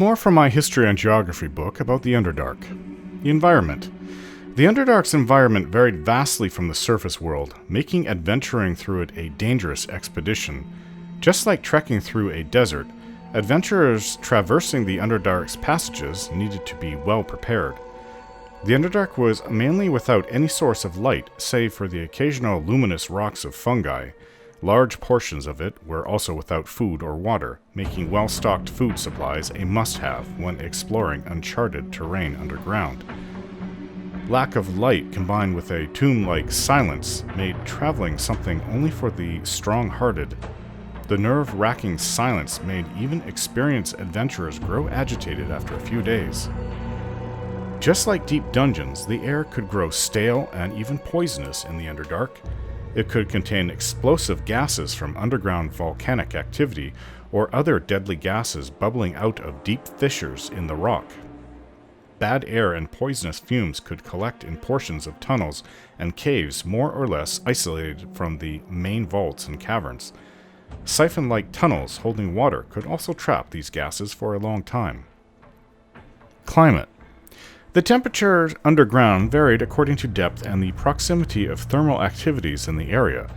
more from my history and geography book about the Underdark. The environment. The Underdark's environment varied vastly from the surface world, making adventuring through it a dangerous expedition. Just like trekking through a desert, adventurers traversing the Underdark's passages needed to be well prepared. The Underdark was mainly without any source of light, save for the occasional luminous rocks of fungi. Large portions of it were also without food or water, making well-stocked food supplies a must-have when exploring uncharted terrain underground. Lack of light combined with a tomb-like silence made traveling something only for the strong-hearted. The nerve-wracking silence made even experienced adventurers grow agitated after a few days. Just like deep dungeons, the air could grow stale and even poisonous in the Underdark. It could contain explosive gases from underground volcanic activity or other deadly gases bubbling out of deep fissures in the rock. Bad air and poisonous fumes could collect in portions of tunnels and caves more or less isolated from the main vaults and caverns. Siphon-like tunnels holding water could also trap these gases for a long time. Climate. The temperature underground varied according to depth and the proximity of thermal activities in the area.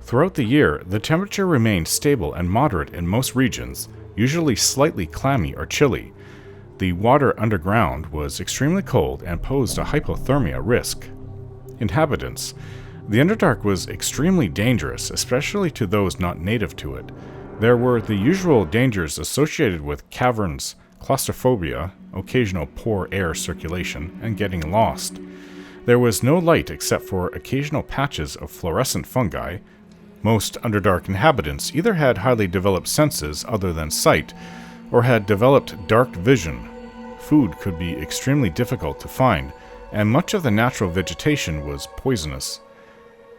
Throughout the year, the temperature remained stable and moderate in most regions, usually slightly clammy or chilly. The water underground was extremely cold and posed a hypothermia risk. Inhabitants. The Underdark was extremely dangerous, especially to those not native to it. There were the usual dangers associated with caverns, claustrophobia, occasional poor air circulation, and getting lost. There was no light except for occasional patches of fluorescent fungi. Most Underdark inhabitants either had highly developed senses other than sight, or had developed dark vision. Food could be extremely difficult to find, and much of the natural vegetation was poisonous.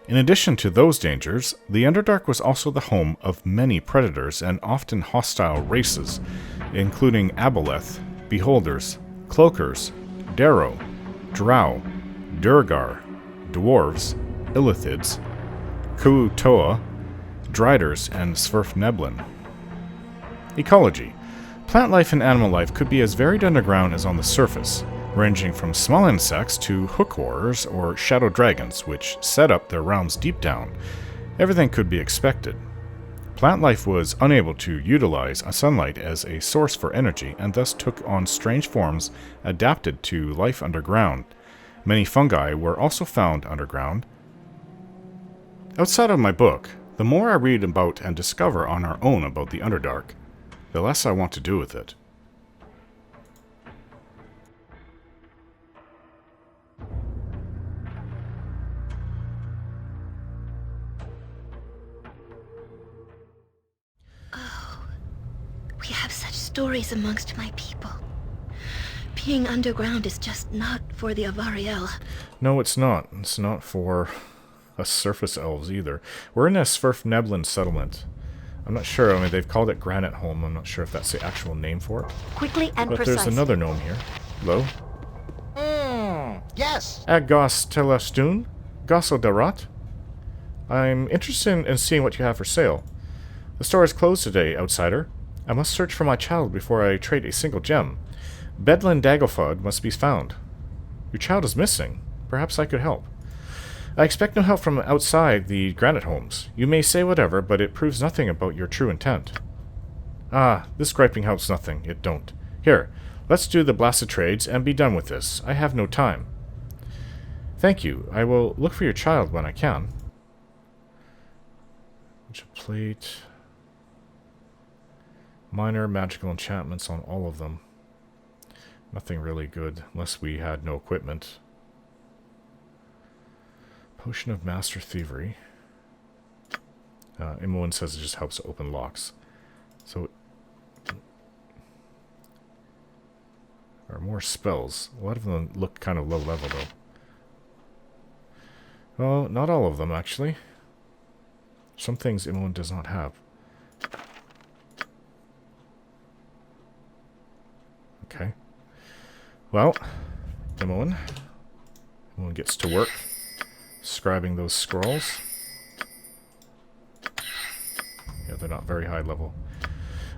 In addition to those dangers, the Underdark was also the home of many predators and often hostile races, including Aboleth, Beholders, Cloakers, Darrow, Drow, Durgar, Dwarves, Illithids, Kuutoa, Driders, and Svirfneblin. Ecology. Plant life and animal life could be as varied underground as on the surface, ranging from small insects to hook horrors or shadow dragons, which set up their realms deep down. Everything could be expected. Plant life was unable to utilize sunlight as a source for energy and thus took on strange forms adapted to life underground. Many fungi were also found underground. Outside of my book, the more I read about and discover on our own about the Underdark, the less I want to do with it. We have such stories amongst my people. Being underground is just not for the Avariel. No, it's not. It's not for us surface elves either. We're in a Svirfneblin settlement. I'm not sure. I mean, they've called it Granite Home. I'm not sure if that's the actual name for it. Quickly and but precisely. There's another gnome here. Hello? Yes. Agos Telastun? Gosso Darat? I'm interested in seeing what you have for sale. The store is closed today, outsider. I must search for my child before I trade a single gem. Bedlin Dagofod must be found. Your child is missing. Perhaps I could help. I expect no help from outside the Granite Homes. You may say whatever, but it proves nothing about your true intent. Ah, this griping helps nothing. It don't. Here, let's do the blasted trades and be done with this. I have no time. Thank you. I will look for your child when I can. Plate. Minor magical enchantments on all of them. Nothing really good, unless we had no equipment. Potion of Master Thievery. Imoen says it just helps open locks. So, there are more spells. A lot of them look kind of low level, though. Well, not all of them, actually. Some things Imoen does not have. Okay. Well, Imoen gets to work scribing those scrolls. Yeah, they're not very high level.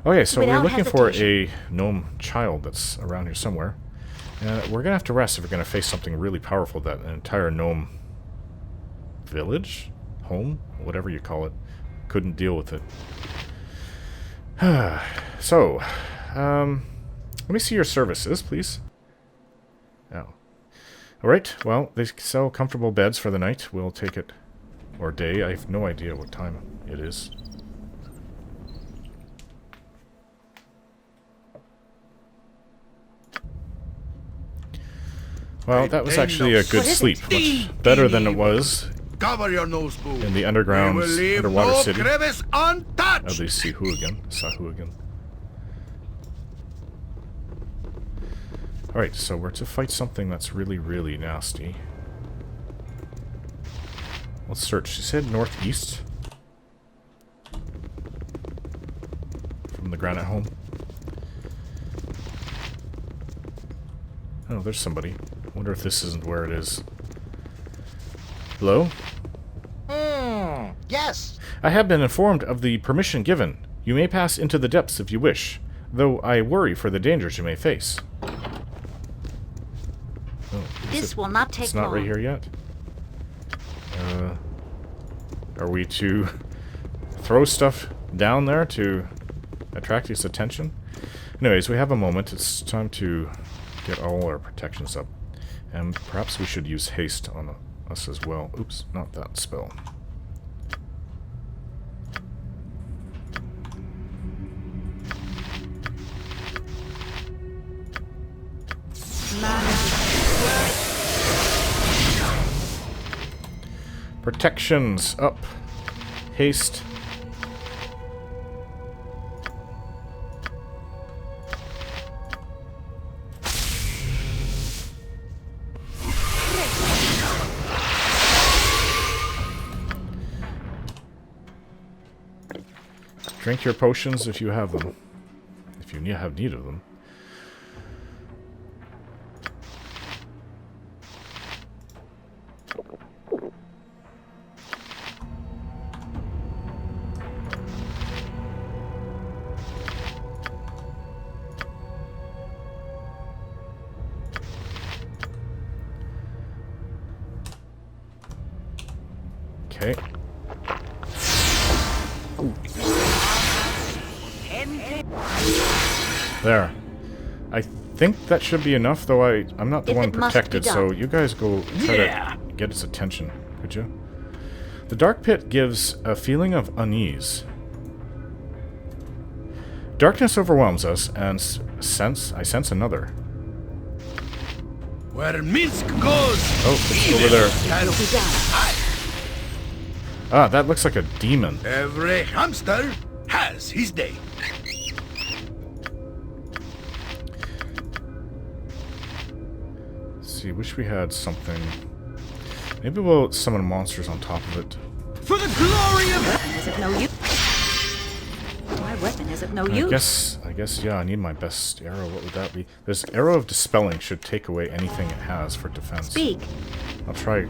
Okay, so we're Without looking for a hesitation. gnome child that's around here somewhere. We're gonna have to rest if we're gonna face something really powerful that an entire gnome village, home, whatever you call it, couldn't deal with it. So, let me see your services, please. Oh. Alright, well, they sell comfortable beds for the night. We'll take it. Or day. I have no idea what time it is. Well, that was actually a good sleep. Much better than it was Cover your nose, boo. in the underground, We will leave underwater no city crevice untouched. of the Sahuagin. Alright, so we're to fight something that's really, really nasty. Let's search. She said northeast. From the Granite Home. Oh, there's somebody. Wonder if this isn't where it is. Hello? Yes. I have been informed of the permission given. You may pass into the depths if you wish, though I worry for the dangers you may face. Oh, This will not take it's not long. right here yet. Are we to throw stuff down there to attract his attention? Anyways, we have a moment. It's time to get all our protections up. And perhaps we should use haste on us as well. Oops, not that spell. Protections up. Haste. Drink your potions if you have them. If you have need of them. Okay. There. I think that should be enough, though I'm not the If one it must protected, be done. so you guys go try to get his attention, could you? The dark pit gives a feeling of unease. Darkness overwhelms us, and I sense another. Where Minsk goes. Oh, it's over there. Ah, that looks like a demon. Every hamster has his day. See, wish we had something. Maybe we'll summon monsters on top of it. For the glory of... Weapon is of no use. My weapon is of no use. I guess, yeah, I need my best arrow. What would that be? This arrow of dispelling should take away anything it has for defense. Speak. I'll try. My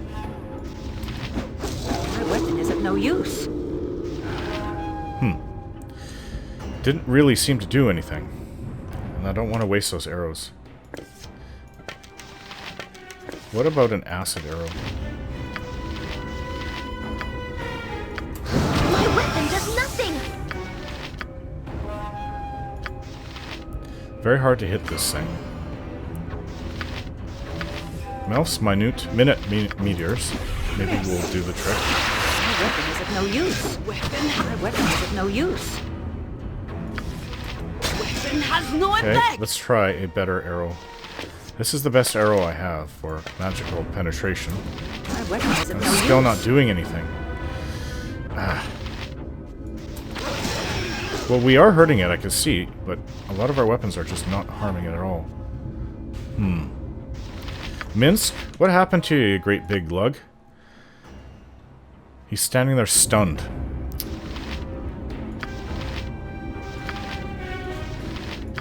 weapon is of no use. Didn't really seem to do anything. And I don't want to waste those arrows. What about an acid arrow? My weapon does nothing! Very hard to hit this thing. Mouse minute meteors. Maybe we'll do the trick. My weapon is of no use. My weapon is of no use. Weapon has no Okay, let's try a better arrow. This is the best arrow I have for magical penetration. My weapon is of And no it's use. still not doing anything. Ah. Well, we are hurting it, I can see, but a lot of our weapons are just not harming it at all. Minsk, what happened to you, you great big lug? He's standing there stunned.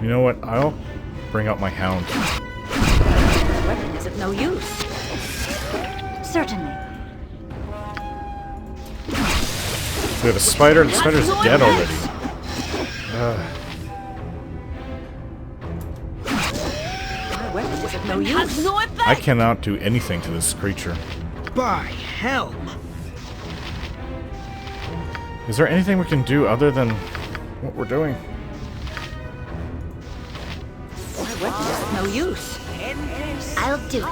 You know what? I'll bring out my hound. My weapon is of no use. Certainly. We have a spider. The spider's dead already. no use. I cannot do anything to this creature. By hell! Is there anything we can do other than what we're doing? My weapon is of no use. I'll do it.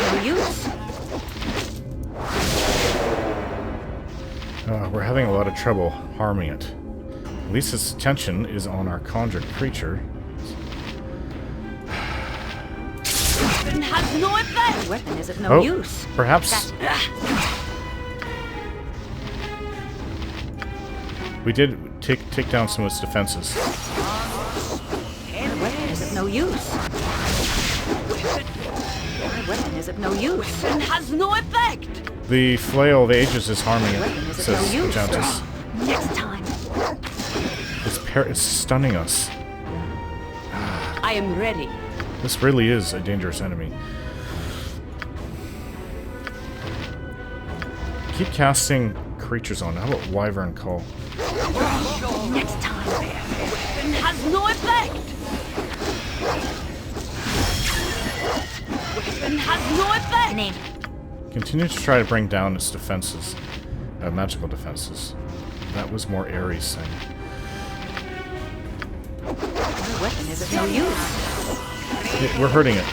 No use. We're having a lot of trouble harming it. At least its attention is on our conjured creature. Has no effect. My weapon is of no use. Perhaps we did take down some of its defenses. My weapon is of no use. My weapon is of no use. Weapon has no effect. The flail of the ages is harming it, says Enchantress. Next time. It's stunning us. I am ready. This really is a dangerous enemy. Keep casting creatures on. How about Wyvern Call? Next time. Weapon has no effect. Weapon has no effect. Name. Continue to try to bring down its defenses. Magical defenses. That was more Ares thing. My weapon is of no use. We're hurting it.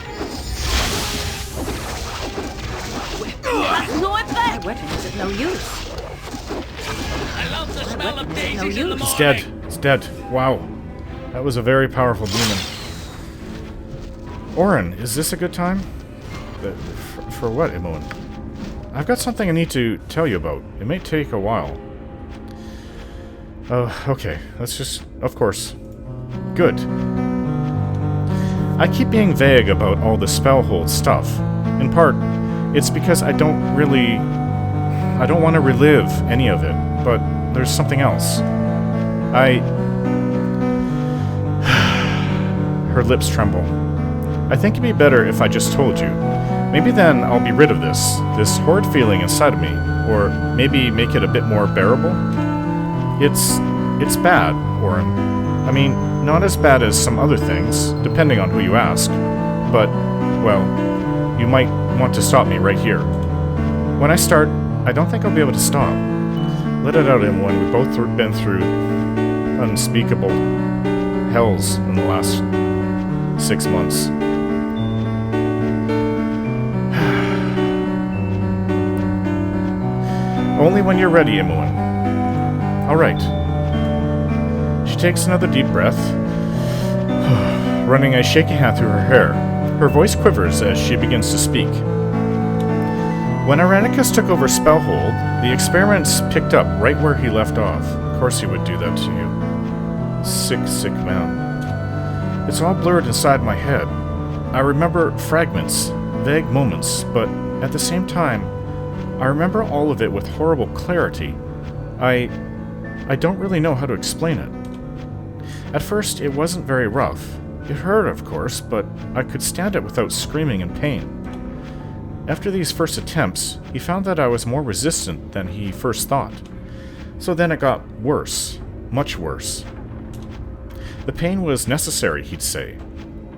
Has no effect. My weapon is of no use. I love the smell of daisies daisies in the It's dead. It's dead. Wow. That was a very powerful demon. Oren, is this a good time? For what, Imoen? I've got something I need to tell you about. It may take a while. Okay. Let's just... Of course. Good. I keep being vague about all the spellhold stuff. In part, it's because I don't want to relive any of it, but there's something else. Her lips tremble. I think it'd be better if I just told you. Maybe then I'll be rid of this horrid feeling inside of me, or maybe make it a bit more bearable. It's bad, Oren. I mean, not as bad as some other things, depending on who you ask. But, well, you might want to stop me right here. When I start, I don't think I'll be able to stop. Let it out in when we've both been through unspeakable hells in the last 6 months. Only when you're ready, Imoen. All right. She takes another deep breath, running a shaky hand through her hair. Her voice quivers as she begins to speak. When Irenicus took over Spellhold, the experiments picked up right where he left off. Of course he would do that to you. Sick, sick man. It's all blurred inside my head. I remember fragments, vague moments, but at the same time, I remember all of it with horrible clarity. I don't really know how to explain it. At first, it wasn't very rough. It hurt, of course, but I could stand it without screaming in pain. After these first attempts, he found that I was more resistant than he first thought. So then it got worse, much worse. The pain was necessary, he'd say.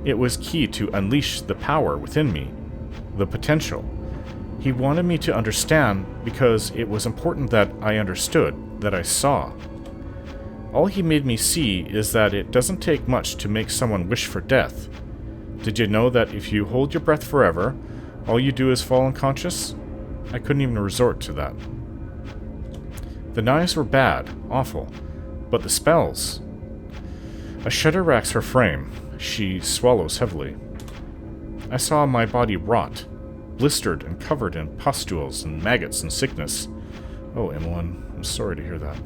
It was key to unleash the power within me, the potential. He wanted me to understand because it was important that I understood, that I saw. All he made me see is that it doesn't take much to make someone wish for death. Did you know that if you hold your breath forever, all you do is fall unconscious? I couldn't even resort to that. The knives were bad, awful, but the spells... A shudder racks her frame. She swallows heavily. I saw my body rot, blistered and covered in pustules and maggots and sickness. Oh, Imoen, I'm sorry to hear that.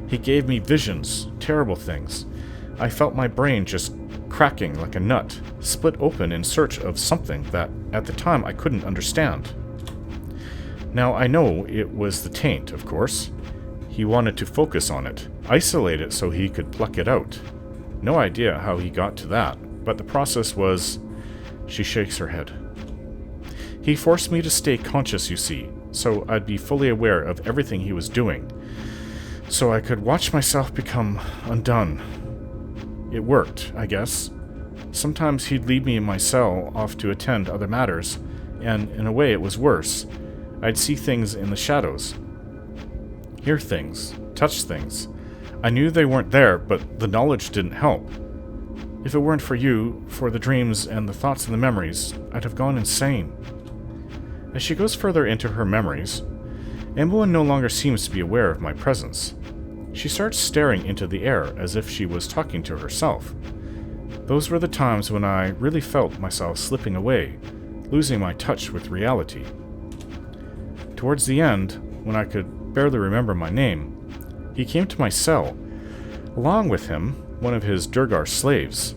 He gave me visions, terrible things. I felt my brain just cracking like a nut, split open in search of something that, at the time, I couldn't understand. Now, I know it was the taint, of course. He wanted to focus on it, isolate it so he could pluck it out. No idea how he got to that, but the process was... She shakes her head. He forced me to stay conscious, you see, so I'd be fully aware of everything he was doing, so I could watch myself become undone. It worked, I guess. Sometimes he'd leave me in my cell off to attend other matters, and in a way it was worse. I'd see things in the shadows. Hear things. Touch things. I knew they weren't there, but the knowledge didn't help. If it weren't for you, for the dreams and the thoughts and the memories, I'd have gone insane. As she goes further into her memories, Imoen no longer seems to be aware of my presence. She starts staring into the air as if she was talking to herself. Those were the times when I really felt myself slipping away, losing my touch with reality. Towards the end, when I could barely remember my name, he came to my cell. Along with him, one of his Durgar slaves.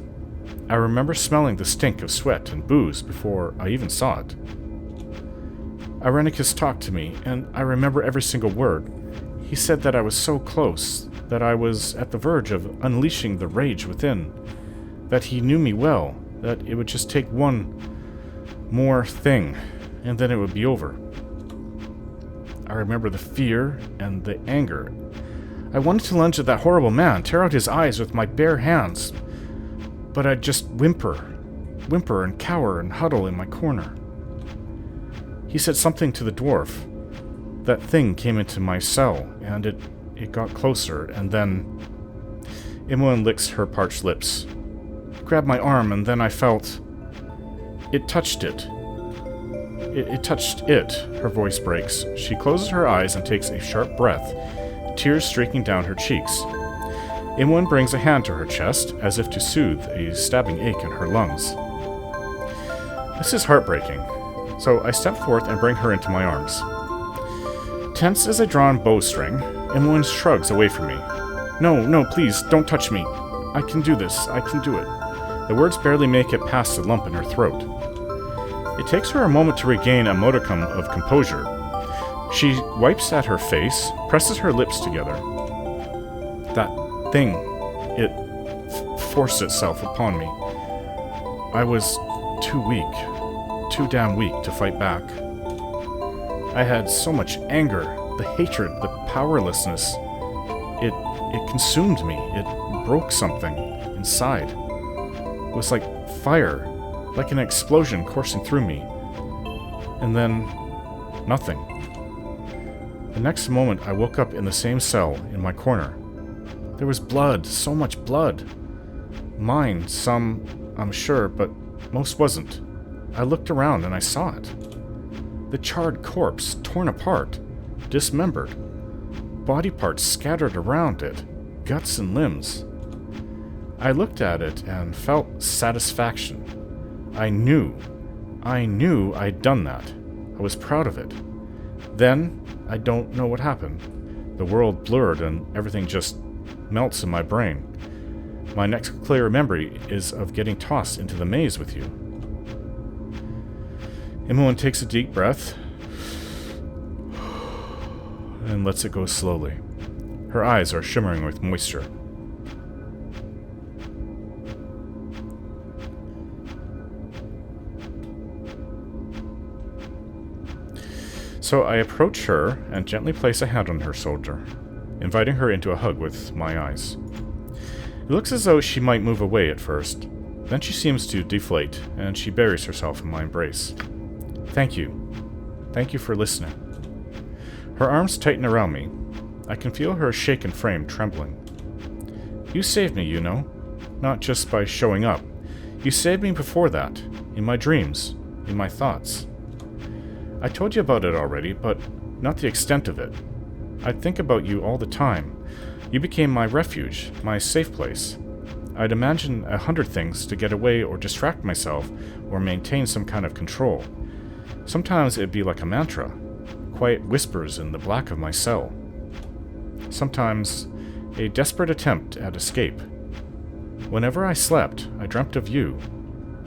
I remember smelling the stink of sweat and booze before I even saw it. Irenicus talked to me, and I remember every single word. He said that I was so close, that I was at the verge of unleashing the rage within, that he knew me well, that it would just take one more thing, and then it would be over. I remember the fear and the anger. I wanted to lunge at that horrible man, tear out his eyes with my bare hands, but I'd just whimper and cower and huddle in my corner. He said something to the dwarf. That thing came into my cell, and it got closer, and then... Imoen licks her parched lips. It grabbed my arm, and then I felt... It touched it. It touched it. Her voice breaks. She closes her eyes and takes a sharp breath, tears streaking down her cheeks. Imoen brings a hand to her chest, as if to soothe a stabbing ache in her lungs. This is heartbreaking, so I step forth and bring her into my arms. Tense as a drawn bowstring, Imoen shrugs away from me. No, please, don't touch me. I can do this. I can do it. The words barely make it past the lump in her throat. It takes her a moment to regain a modicum of composure. She wipes at her face, presses her lips together. That thing, it forced itself upon me. I was too weak, too damn weak to fight back. I had so much anger, the hatred, the powerlessness. It consumed me. It broke something inside. It was like fire, like an explosion coursing through me. And then, nothing. The next moment, I woke up in the same cell in my corner. There was blood, so much blood. Mine, some, I'm sure, but most wasn't. I looked around and I saw it. The charred corpse, torn apart, dismembered. Body parts scattered around it, guts and limbs. I looked at it and felt satisfaction. I knew I'd done that. I was proud of it. Then, I don't know what happened. The world blurred and everything just melts in my brain. My next clear memory is of getting tossed into the maze with you. Imoen takes a deep breath and lets it go slowly. Her eyes are shimmering with moisture. So I approach her and gently place a hand on her shoulder, inviting her into a hug with my eyes. It looks as though she might move away at first. Then she seems to deflate, and she buries herself in my embrace. Thank you. Thank you for listening. Her arms tighten around me. I can feel her shaken frame trembling. You saved me, you know. Not just by showing up. You saved me before that. In my dreams. In my thoughts. I told you about it already, but not the extent of it. I think about you all the time. You became my refuge, my safe place. I'd imagine 100 things to get away or distract myself or maintain some kind of control. Sometimes it'd be like a mantra, quiet whispers in the black of my cell. Sometimes a desperate attempt at escape. Whenever I slept, I dreamt of you.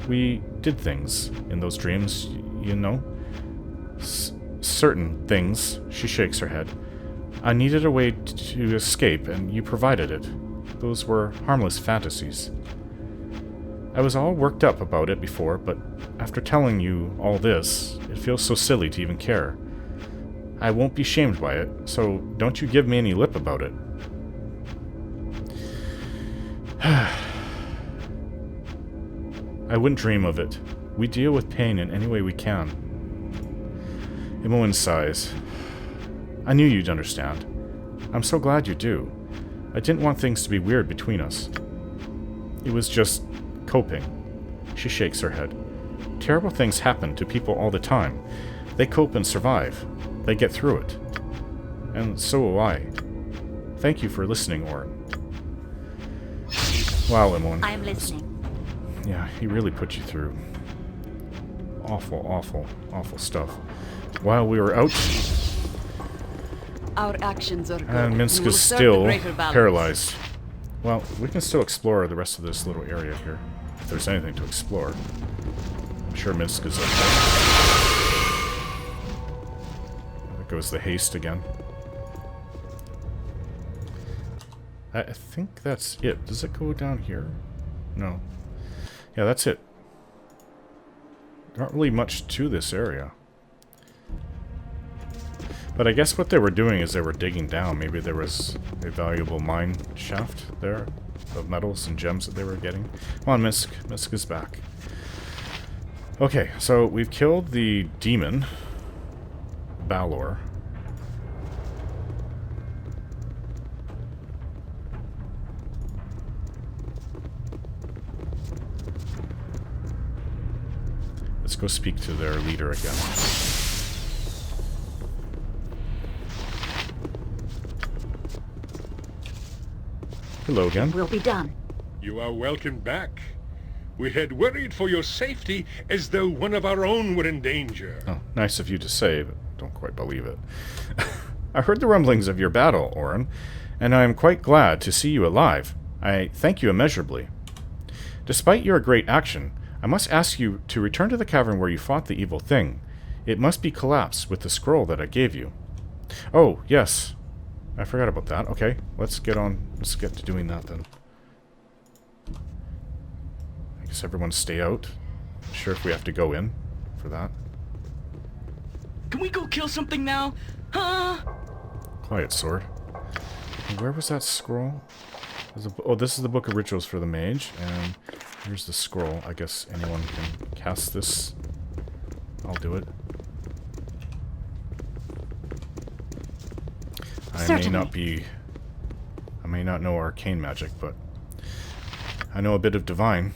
We did things in those dreams, you know. Certain things, she shakes her head. I needed a way to escape, and you provided it. Those were harmless fantasies. I was all worked up about it before, but after telling you all this, it feels so silly to even care. I won't be shamed by it, so don't you give me any lip about it. I wouldn't dream of it. We deal with pain in any way we can. Imoen sighs. I knew you'd understand. I'm so glad you do. I didn't want things to be weird between us. It was just coping. She shakes her head. Terrible things happen to people all the time. They cope and survive. They get through it. And so will I. Thank you for listening, Oren. Wow, Imoen. I'm listening. Yeah, he really put you through awful, awful, awful stuff. While we were out, our actions are good. and Minsk is still paralyzed. Well, we can still explore the rest of this little area here, if there's anything to explore. I'm sure Minsk is up there. There goes the haste again. I think that's it. Does it go down here? No. Yeah, that's it. Not really much to this area. But I guess what they were doing is they were digging down. Maybe there was a valuable mine shaft there of metals and gems that they were getting. Come on, Minsk. Minsk is back. Okay, so we've killed the demon, Balor. Let's go speak to their leader again. Hello again. We'll be done. You are welcome back. We had worried for your safety as though one of our own were in danger. Oh, nice of you to say, but don't quite believe it. I heard the rumblings of your battle, Oren, and I am quite glad to see you alive. I thank you immeasurably. Despite your great action, I must ask you to return to the cavern where you fought the evil thing. It must be collapsed with the scroll that I gave you. Oh, yes. I forgot about that. Okay, let's get to doing that then. I guess everyone stay out. Not sure if we have to go in for that. Can we go kill something now? Huh? Quiet, sword. And where was that scroll? Oh, this is the Book of Rituals for the Mage, and here's the scroll. I guess anyone can cast this. I'll do it. Certainly. I may not know arcane magic, but I know a bit of divine.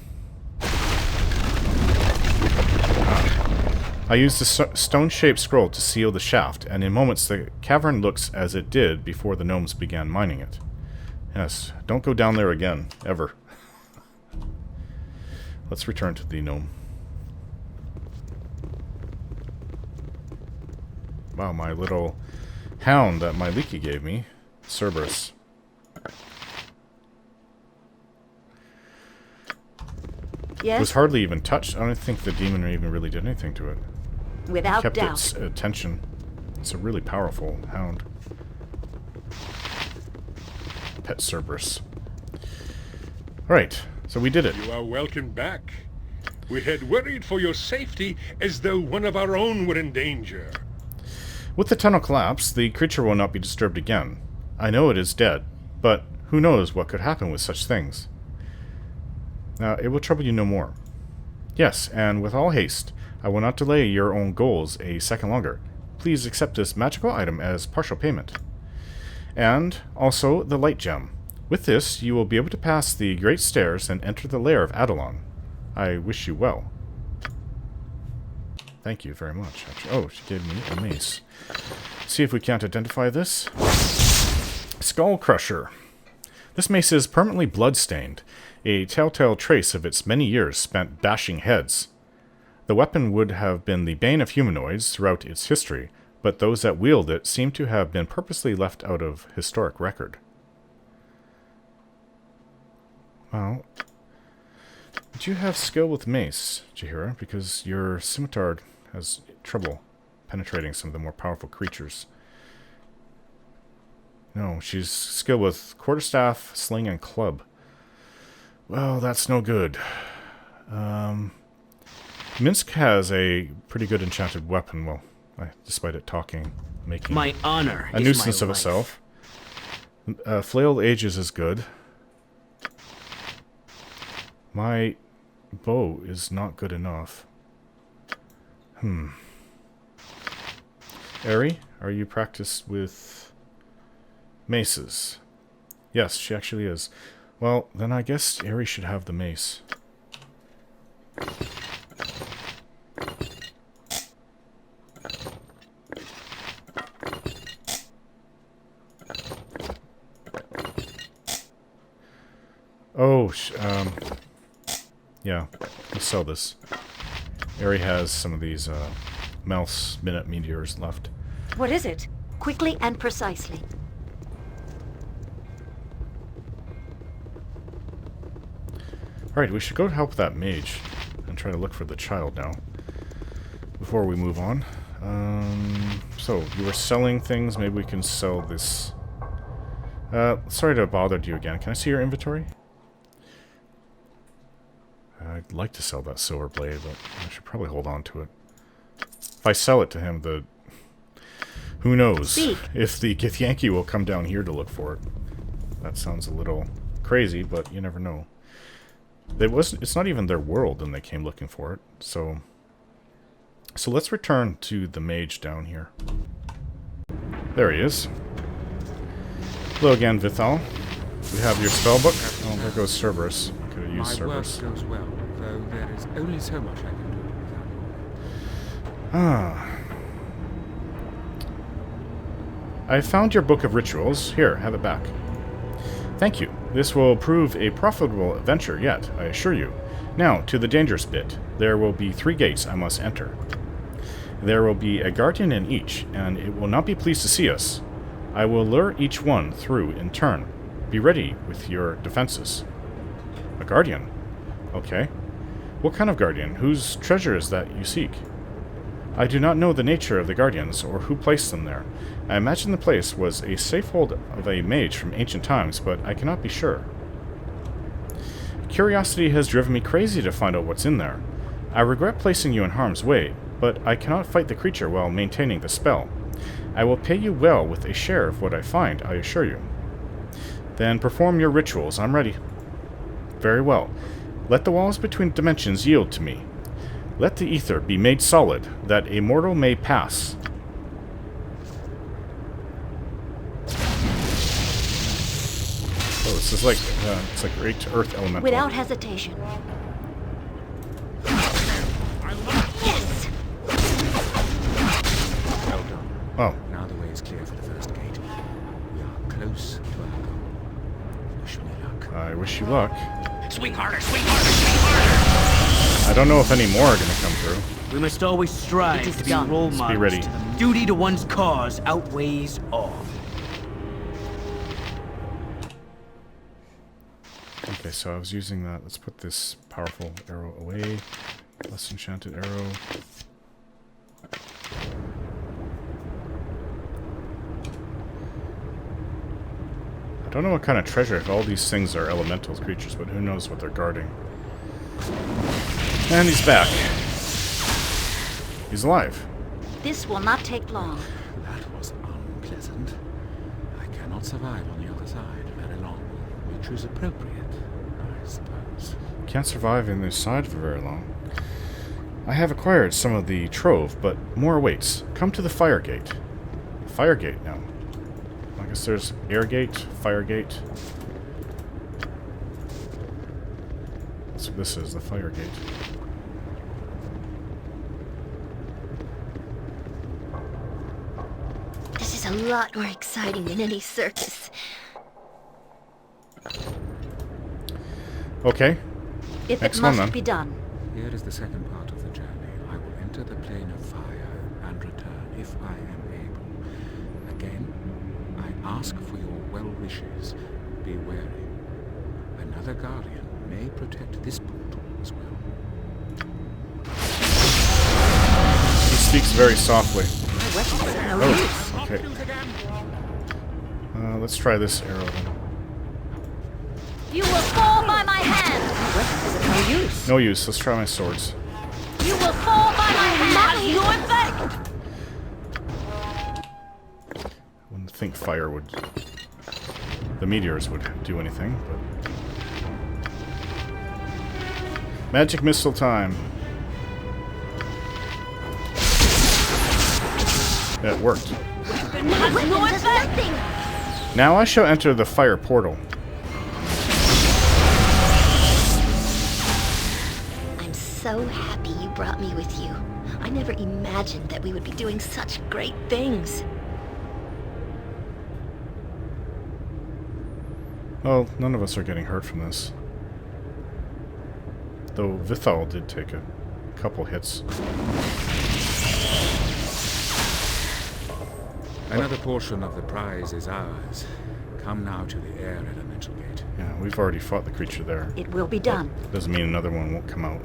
I used the stone-shaped scroll to seal the shaft, and in moments the cavern looks as it did before the gnomes began mining it. Yes, don't go down there again, ever. Let's return to the gnome. Wow, my little hound that my Leaky gave me, Cerberus. Yes? It was hardly even touched. I don't think the demon even really did anything to it. Without Kept doubt. its attention. It's a really powerful hound. Pet Cerberus. Right, so we did it. You are welcome back. We had worried for your safety as though one of our own were in danger. With the tunnel collapsed, the creature will not be disturbed again. I know it is dead, but who knows what could happen with such things. Now, it will trouble you no more. Yes, and with all haste, I will not delay your own goals a second longer. Please accept this magical item as partial payment. And also the light gem. With this, you will be able to pass the great stairs and enter the lair of Adalon. I wish you well. Thank you very much. Actually, oh, she gave me a mace. See if we can't identify this. Skull Crusher. This mace is permanently blood-stained, a telltale trace of its many years spent bashing heads. The weapon would have been the bane of humanoids throughout its history, but those that wield it seem to have been purposely left out of historic record. Well, do you have skill with mace, Jaheira? Because your scimitar has trouble penetrating some of the more powerful creatures. No, she's skilled with quarterstaff, sling, and club. Well, that's no good. Minsk has a pretty good enchanted weapon, well, despite it talking, making My honor a is nuisance my of life. itself. Flailed Ages is good. My bow is not good enough. Eri, are you practiced with maces? Yes, she actually is. Well, then I guess Eri should have the mace. Oh, yeah, let's sell this. Eri has some of these mouse minute meteors left. What is it? Quickly and precisely. Alright, we should go help that mage and try to look for the child now. Before we move on. So, you were selling things. Maybe we can sell this. Sorry to have bothered you again. Can I see your inventory? I'd like to sell that silver blade, but I should probably hold on to it. If I sell it to him, who knows? Speak. If the Githyanki will come down here to look for it. That sounds a little crazy, but you never know. It's not even their world, and they came looking for it. So let's return to the mage down here. There he is. Hello again, Vithal. We have your spellbook. Oh, there goes Cerberus. Could have used Cerberus. My work goes well, though there is only so much I can do without your help. I found your book of rituals. Here, have it back. Thank you. This will prove a profitable venture yet, I assure you. Now, to the dangerous bit. There will be 3 gates I must enter. There will be a guardian in each, and it will not be pleased to see us. I will lure each one through in turn. Be ready with your defenses. A guardian? Okay. What kind of guardian? Whose treasure is that you seek? I do not know the nature of the guardians, or who placed them there. I imagine the place was a safehold of a mage from ancient times, but I cannot be sure. Curiosity has driven me crazy to find out what's in there. I regret placing you in harm's way, but I cannot fight the creature while maintaining the spell. I will pay you well with a share of what I find, I assure you. Then perform your rituals. I'm ready. Very well. Let the walls between dimensions yield to me. Let the ether be made solid, that a mortal may pass. Oh, this is like, it's like Earth Elemental. Without hesitation. Yes! Well done. Oh. Now the way is clear for the first gate. We are close to our goal. Wish me luck. I wish you luck. Swing harder, swing harder, swing harder! I don't know if any more are going to come through. We must always strive It is to be done. role Let's be models ready. to them. Duty to one's cause outweighs all. Okay, so I was using that. Let's put this powerful arrow away. Less enchanted arrow. I don't know what kind of treasure, if all these things are elemental creatures, but who knows what they're guarding. And he's back. He's alive. This will not take long. That was unpleasant. I cannot survive on the other side very long, which is appropriate, I suppose. Can't survive in this side for very long. I have acquired some of the trove, but more awaits. Come to the fire gate. Fire gate now. I guess there's air gate, fire gate. That's what this is, the fire gate. This is a lot more exciting than any circus. Okay. If Next it one, must then. be done. Here is the second part of the journey. I will enter the plane of fire and return if I am able. Again, I ask for your well wishes. Be wary. Another guardian may protect this portal as well. He speaks very softly. My weapon is of no use. Oh, okay. Let's try this arrow then. You will fall by my hand. My weapon is of no use. No use, let's try my swords. You will fall by my hand. You effect. I wouldn't think fire would... The meteors would do anything, but... Magic missile time. That worked. Now I shall enter the fire portal. I'm so happy you brought me with you. I never imagined that we would be doing such great things. Well, none of us are getting hurt from this. Though Vithal did take a couple hits. Another portion of the prize is ours. Come now to the air elemental gate. Yeah, we've already fought the creature there. It will be done. Doesn't mean another one won't come out.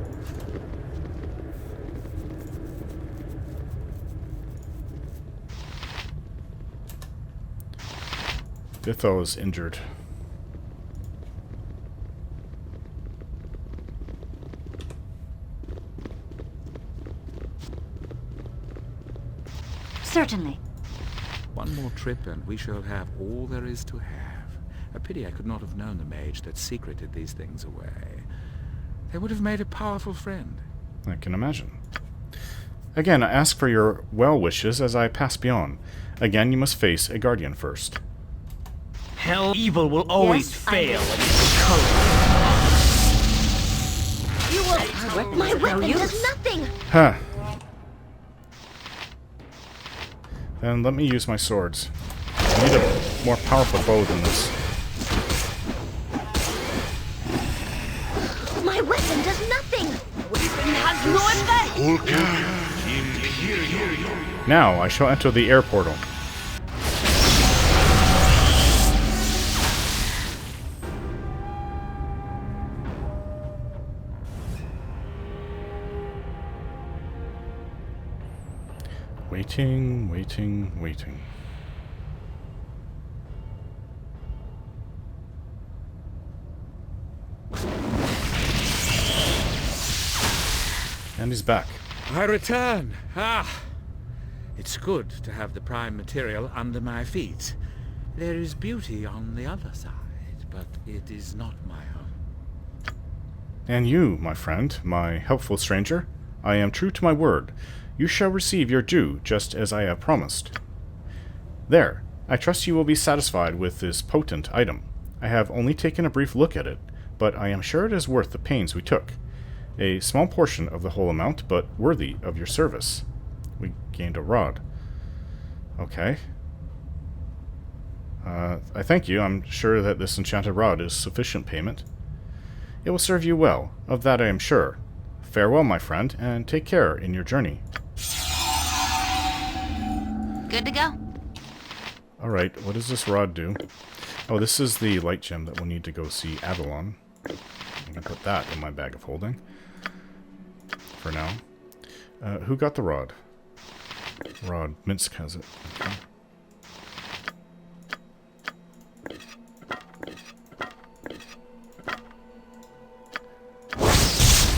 Vithal is injured. Certainly. One more trip and we shall have all there is to have. A pity I could not have known the mage that secreted these things away. They would have made a powerful friend. I can imagine. Again, I ask for your well wishes as I pass beyond. Again, you must face a guardian first. Hell, evil will always Yes, fail I against color. You will. My weapon does nothing. Huh. Then let me use my swords. I need a more powerful bow than this. My weapon does nothing. Weapon has no effect. Now I shall enter the air portal. Waiting, waiting, waiting. And he's back. I return. It's good to have the prime material under my feet. There is beauty on the other side, but it is not my own. And you, my friend, my helpful stranger, I am true to my word. You shall receive your due, just as I have promised. There, I trust you will be satisfied with this potent item. I have only taken a brief look at it, but I am sure it is worth the pains we took. A small portion of the whole amount, but worthy of your service. We gained a rod. Okay. I thank you. I'm sure that this enchanted rod is sufficient payment. It will serve you well, of that I am sure. Farewell, my friend, and take care in your journey. Good to go. Alright, what does this rod do? Oh, this is the light gem that we'll need to go see Avalon. I'm going to put that in my bag of holding. For now. Who got the rod? Rod. Minsk has it. Okay.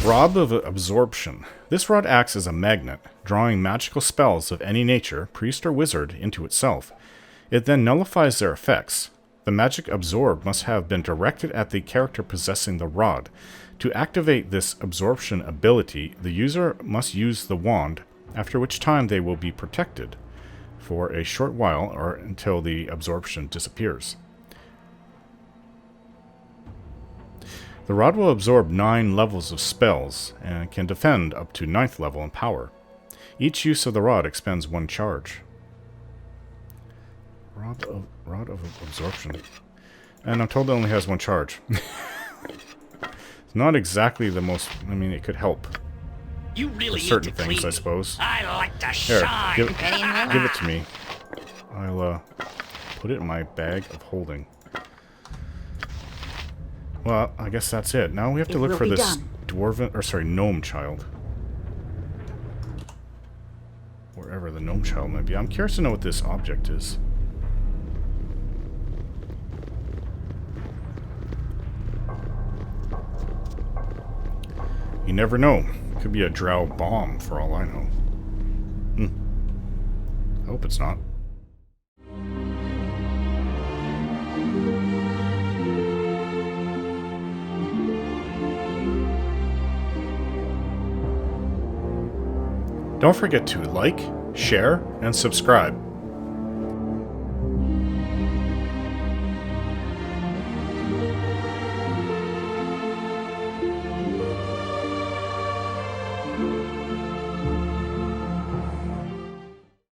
Rod of Absorption. This rod acts as a magnet, drawing magical spells of any nature, priest or wizard, into itself. It then nullifies their effects. The magic absorbed must have been directed at the character possessing the rod. To activate this absorption ability, the user must use the wand, after which time they will be protected for a short while or until the absorption disappears. The rod will absorb 9 levels of spells and can defend up to 9th level in power. Each use of the rod expends 1 charge. Rod of Absorption. And I'm told it only has 1 charge. It's not exactly the most... I mean, it could help. You really For certain need to things, clean. I suppose. I like to Here, shine. give it to me. I'll put it in my bag of holding. Well, I guess that's it. Now we have to look for this gnome child. Wherever the gnome child might be. I'm curious to know what this object is. You never know. Could be a drow bomb for all I know. I hope it's not. Don't forget to like, share, and subscribe.